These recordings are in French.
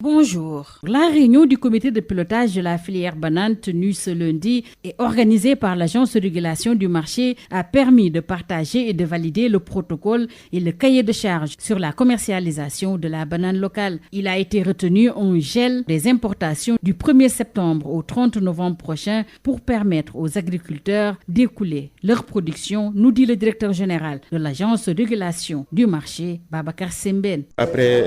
Bonjour. La réunion du comité de pilotage de la filière banane tenue ce lundi et organisée par l'Agence de régulation du marché a permis de partager et de valider le protocole et le cahier de charges sur la commercialisation de la banane locale. Il a été retenu un gel des importations du 1er septembre au 30 novembre prochain pour permettre aux agriculteurs d'écouler leur production, nous dit le directeur général de l'Agence de régulation du marché, Babacar Sembène. Après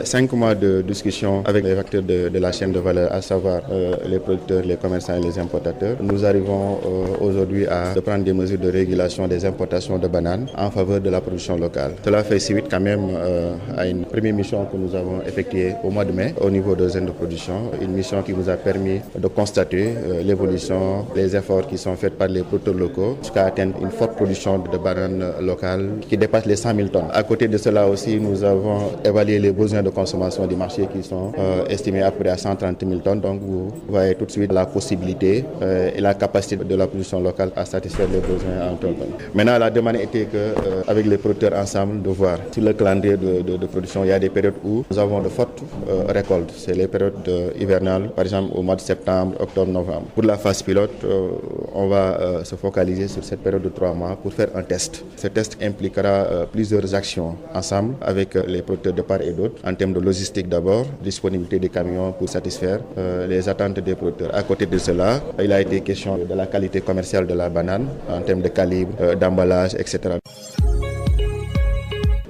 5 mois de discussion avec les acteurs de la chaîne de valeur, à savoir les producteurs, les commerçants et les importateurs, nous arrivons aujourd'hui à prendre des mesures de régulation des importations de bananes en faveur de la production locale. Cela fait suite quand même à une première mission que nous avons effectuée au mois de mai au niveau de zones de production, une mission qui nous a permis de constater l'évolution, les efforts qui sont faits par les producteurs locaux jusqu'à atteindre une forte production de bananes locales qui dépasse les 100 000 tonnes. À côté de cela aussi, nous avons évalué les besoins de consommation du marché qui sont estimés à peu près à 130 000 tonnes. Donc vous voyez tout de suite la possibilité et la capacité de la production locale à satisfaire les besoins en tonnes. Maintenant, la demande était qu'avec les producteurs ensemble, de voir sur le calendrier de production, il y a des périodes où nous avons de fortes récoltes. C'est les périodes hivernales, par exemple au mois de septembre, octobre, novembre. Pour la phase pilote, on va se focaliser sur cette période de 3 mois pour faire un test. Ce test impliquera plusieurs actions ensemble avec les producteurs de part et d'autre, en termes de logistique d'abord, disponibilité des camions pour satisfaire les attentes des producteurs. À côté de cela, il a été question de la qualité commerciale de la banane, en termes de calibre, d'emballage, etc.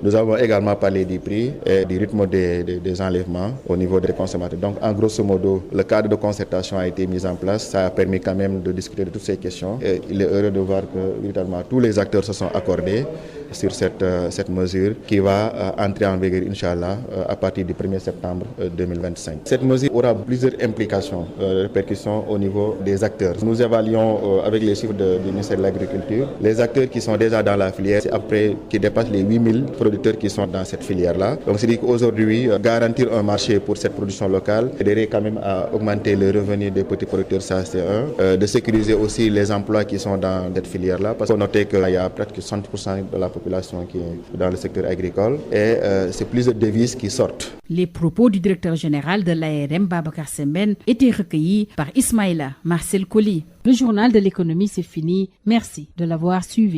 Nous avons également parlé du prix et du rythme des enlèvements au niveau des consommateurs. Donc, en grosso modo, le cadre de concertation a été mis en place. Ça a permis quand même de discuter de toutes ces questions. Et il est heureux de voir que, véritablement, tous les acteurs se sont accordés sur cette mesure qui va entrer en vigueur, Inch'Allah, à partir du 1er septembre 2025. Cette mesure aura plusieurs implications, répercussions au niveau des acteurs. Nous évaluons avec les chiffres du ministère de l'Agriculture les acteurs qui sont déjà dans la filière, après qui dépassent les 8 000 producteurs qui sont dans cette filière-là. Donc, c'est-à-dire qu'aujourd'hui, garantir un marché pour cette production locale aiderait quand même à augmenter le revenu des petits producteurs, ça c'est un. De sécuriser aussi les emplois qui sont dans cette filière-là, parce qu'on notait qu'il y a presque 60% de la population qui est dans le secteur agricole et c'est plusieurs devises qui sortent. Les propos du directeur général de l'ARM, Babacar Sembène, étaient recueillis par Ismaïla Marcel Colli. Le journal de l'économie, c'est fini. Merci de l'avoir suivi.